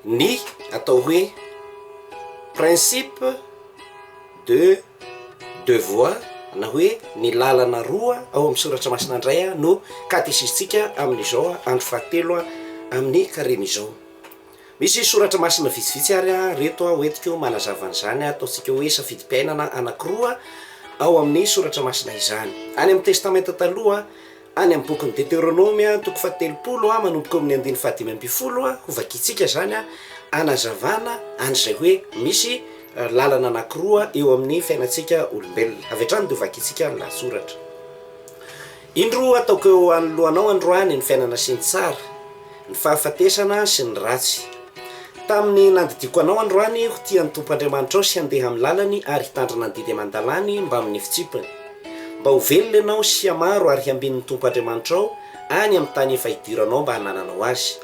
ny atao hoe principe de devoir na hoe ny lalana roa ao amin'ny soratra masina indray no katesizytsika amin'izao andro fahatelo amin'ny Karemy izao. Misy soratra masina vitsivitsy ary reto hoentiko manazava an'izany ataontsika hoe safidim-piainana anankiroa ao amin'ny soratra masina izany. Any amin'ny testamenta taloha, any amin'ny bokin'ny Deutéronome toko fahatelopolo manomboka amin'ny 1:5 hovakitsika zany anazavana an'izay hoe misy lalana anankiroa eo amin'ny fiainantsika olombelona. Avy hatrany dia hovakitsika ny lahatsoratra. Indro ataoko eo anoloanao androany ny fiainana sy ny tsara, ny fahafatesana sy ny ratsy. Tamin'ny nandidiko anao androany ho tian'ny Tompo Andriamanitra ao sy handeha amin'ny lalany ary hitandrina ny didy aman-dalany mba amin'ny fitsipiny. Mba ho velona ianao sy hamaro ary hiambin'ny Tompo Andriamanitra ao any amin'ny tany efa hidiranao mba hanananao azy.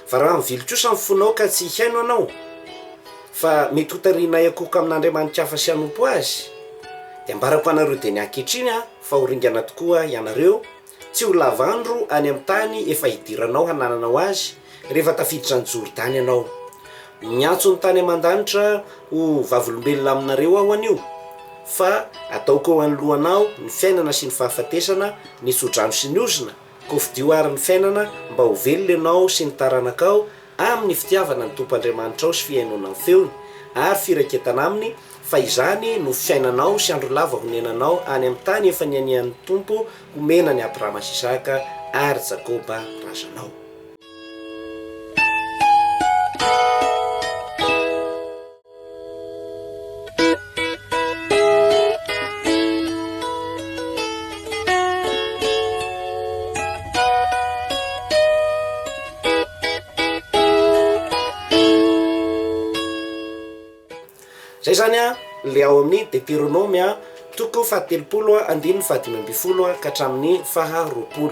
Fa raha mivily kosa amin'ny fonao ka tsy haino anao fa mety hotariana akoka amin'Andriamanitra hafa sy hanompo azy, dia ambarako anareo dia ny ankehitriny fa ho ringana tokoa ianareo tsy ho lava andro any amin'ny tany efa hidiranao hanananao azy rehefa tafiditra ny Jordany ianao. Miantso ny tany aman-danitra ho vavolombelona aminareo aho anio, fa ataoko eo anoloanao ny fiainana sy ny fahafatesana, ny sodrano sy ny ozona, kofidio ary ny fiainana mba ho velona ianao sy ny taranakao amin'ny fitiavana ny Tompo Andriamanitra ao sy fiainona amin'ny feony ary firaketana aminy, fa izany no fiainanao sy andro lava honenanao any amin'ny tany efa nianian'ny Tompo homena ny Abrahama sy Isaka ary Jakoba razanao. Zay zany le ao amin'ny Deutéronome toko fahatelopolo 1:5 ka hatramin'ny 20.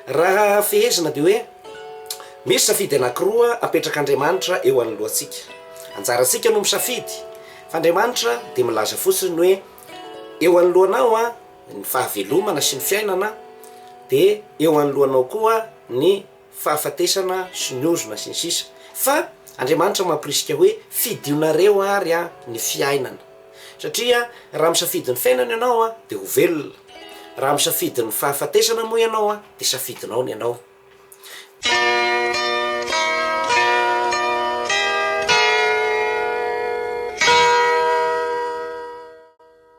Raha fehezina dia hoe misy safidy anankiroa apetrak'Andriamanitra eo anoloantsika. Anjarantsika no misafidy, fa Andriamanitra dia milaza fotsiny hoe eo anoloanao ny fahavelomana sy ny fiainana, dia eo anoloanao koa ny fahafatesana sy ny ozona sy ny sisa. Fa Andriamanitra mampirisika hoe fidionareo ary ny fiainana, satria raha misafidy ny fiainana ianao dia ho velona, raha misafidy ny fahafatesana moa ianao dia safidinao ny ianao.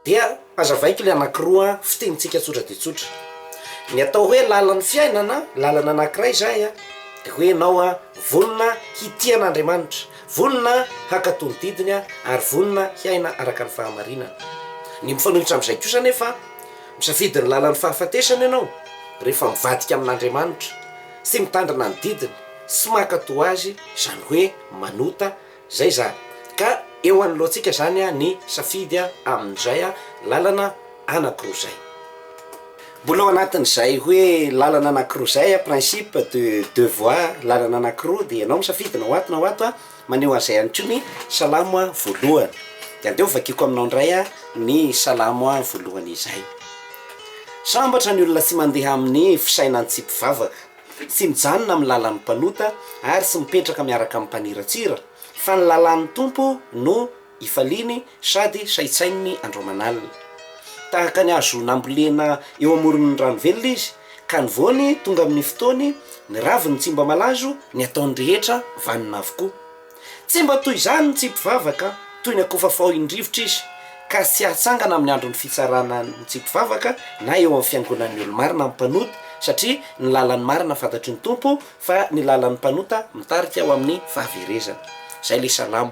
Dia hazavaiko ilay anankiroa fitenintsika tsotra dia tsotra. Ny atao hoe lalan'ny fiainana, lalana anankiray izay dia hoe ianao vonona hitian'Andriamanitra, vonona hakatony didiny ary vonona hiaina araka ny fahamarinana. Ny mifanohitra amin'izay kosa nefa misafidy ny lalan'ny fahafatesana ianao rehefa mivadika amin'Andriamanitra sy mitandrina ny didiny sy makato azy, izany hoe manota zay zany. Ka eo anoloantsika zany ny safidy amin'izay lalana anankiroa zay. Mbola ao anatin'izay hoe lalana anankiroa zay principe de devoir, lalana anankiroa dia ianao misafidy na ho ato maneho an'izay ihany koa ny salamo voalohany. Dia andeo vakiko aminao indray ny salamo voalohany izay. Sambatra ny olona tsy mandeha amin'ny fisainany tsy mpivavaka, tsy mijanona amin'ny lalan'ny mpanota ary tsy mipetraka miaraka amin'ny mpaniratsira, fa ny lalan'ny Tompo no ifaliny sady saitsainy andro aman'alina. Tahaka ny azo nambolena eo amoron'ny rano velona izy, ka ny voany tonga amin'ny fotoany, ny raviny tsy mba malazo, ny ataony rehetra vanina avokoa. Tsy mba toy izany ny tsy mpivavaka, toy ny akofafao indrivotra izy, ka tsy hatsangana amin'ny andron'ny fitsarana ny tsy mpivavaka na eo amin'ny fiangonan'ny olo-marina mpanota, satria ny lalan'ny marina fantatry ny Tompo, fa ny lalan'ny mpanota mitarika ao amin'ny fahaverezana. Zay le salamo.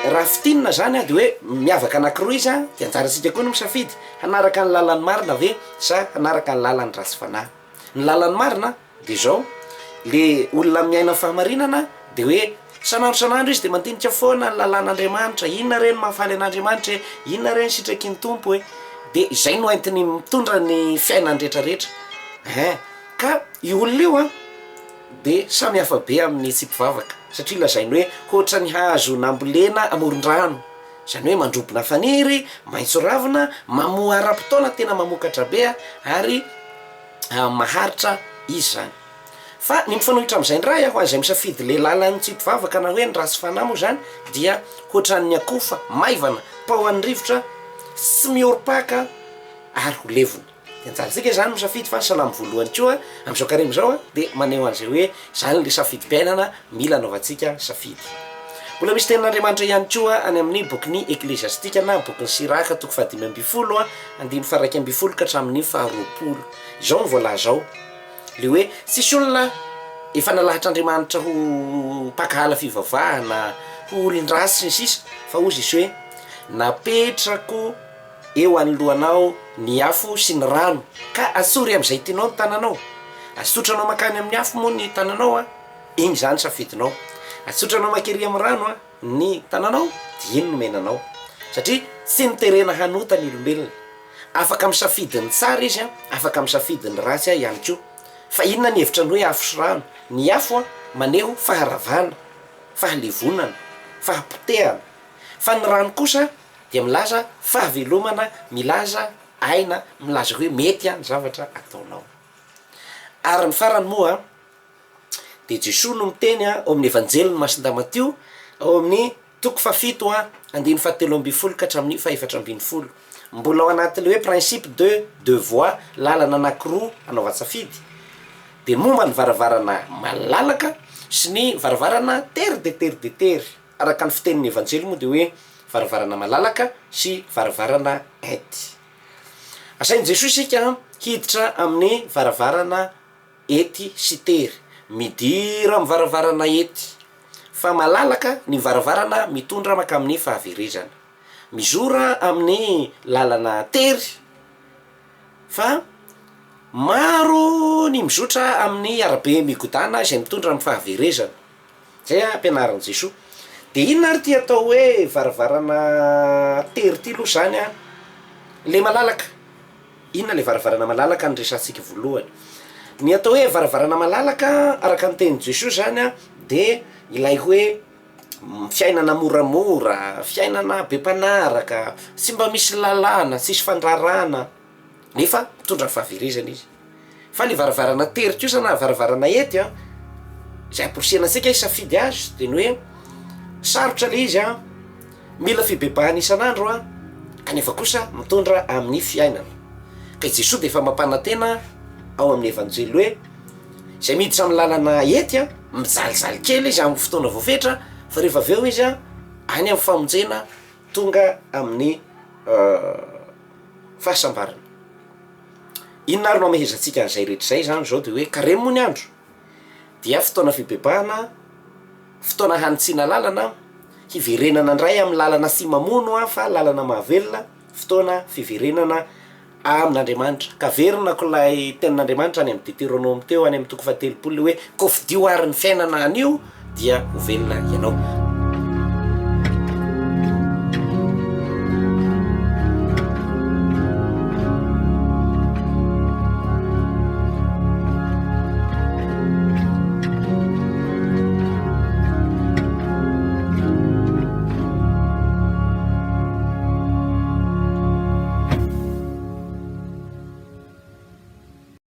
Raha fitinina zany dia hoe miavaka anankiroa izy dia anjarantsika koa no misafidy hanaraka ny lalan'ny marina ve sa hanaraka ny lalan'ny ratsy fanahy. Ny lalan'ny marina dia zao, le olona miaina fahamarinana dia hoe sanandro izy dia mandinika foana ny lalan'Andriamanitra, inona reny mahafaly an'Andriamanitra, inona reny sitraky ny Tompo dia izay no entiny mitondra ny fiainany rehetrarehetra. Ka io olona io a de samy hafa be amin'ny tsy mpivavaka satria lazainy hoe ohatra ny hazo nambolena amoron-drano, zany hoe mandrobona faniry, maitso ravina, mamoa ara-potoana, tena mamokatra be ary maharitra izy zany. Fa ny mifanohitra amin'izay ndray ho an'izay misafidy le lalan'ny tsy mpivavaka na hoe ny ratsy fanahy moa zany dia ohatran'ny akofa maivana, paohan'ny rivotra, tsy mihorom-paka ary ho levona. Anjarantsika zany misafidy fa ny salamy voalohany koa amin'izao Karemy zao de maneho an'izay hoe zany le safidim-piainana mila anaovantsika safidy. Mbola misy tenin'Andriamanitra ihany koa any amin'ny bokin'ny Eklesiastika na bokin'ny Siraka toko 5:10 1:20 ka hatramin'ny 20. Izao ny voalaza ao le hoe sisy olona efa nalahitr'Andriamanitra ho mpakahala fivavahana, ho olon-dratsy sy sisa, fa ozy izy hoe napetrako eo anoloanao ny afo sy ny rano ka atsory amin'izay tianao ny tananao. Asotranao makany amin'ny afo moa ny tananao iny zany safidinao. Asotranao makery amin'ny rano ny tananao dia iny no menanao. Satria tsy niterena hanota ny olombelona. Afaka misafidy ny tsara izy afaka misafidy ny ratsy ihany koa. Fa inona ny hevitra ny hoe afo sy rano? Ny afo maneho faharavana, fahalevonana, fahapotehana. Fa ny rano kosa dia milaza fahavelomana, milaza aina, milaza hoe mety ny zavatra ataonao. Ary ny farany moa dia Jesosy no miteny ao amin'ny evanjeliny Masindamatio ao amin'ny toko 7 1:17 ka hatramin'ny 4:12. Mbola ao anatin'le hoe principe de deux voies, lalana anankiroa anaovan-tsafidy. Dia momba ny varavarana malalaka sy ny varavarana tery de tery de tery. Araka ny fitenin'ny evanjely moa dia hoe varavarana malalaka sy varavarana ety. Asain'i Jesosy sika hiditra amin'ny varavarana ety sy tery, midira amin'ny varavarana ety. Fa malalaka ny varavarana mitondra maka amin'ny fahaverezana, mizora amin'ny lalana tery. Fa maro ny mizotra amin'ny arabe migodana izay mitondra amin'ny fahaverezana. Zay ampianaran'i Jesosy. Dia inona ary ty atao hoe varavarana tery ty aloha zany le malalaka? Inona le varavarana malalaka ny resantsika voalohany? Ny atao hoe varavarana malalaka araka ny tenin'i Jesosy zany dia ilay hoe fiainana moramora, fiainana be mpanaraka, tsy mba misy lalàna, tsisy fandrarana, nefa mitondra fahaverezana izy. Fa ny varavarana tery kosa na varavarana ety izay ampirisiana antsika isafidy azy dia ny hoe sarotra le izy mila fibebahana isan'andro kanefa kosa mitondra amin'ny fiainana. Ka Jesosy dia efa mampanantena ao amin'ny evanjely hoe izay miditra amin'ny lalana ety mijalijaly kely izy amin'ny fotoana voafetra, fa rehefa avy eo izy any amin'ny famonjena tonga amin'ny fahasambarana. Inona ary no amehezantsika an'izay rehetra izay zany zao dia hoe Karemy moa ny andro dia fotoana fibebahana, fotoana hanitsiana lalana, hiverenana indray amin'ny lalana tsy mamono fa lalana mahavelona, fotoana fiverenana amin'Andriamanitra. Ka verina ko ilay tenin'Andriamanitra any amin'ny Deutéronome teo any amin'ny toko 7 hoe kofidio ary ny fiainana anio dia ho velona ianao.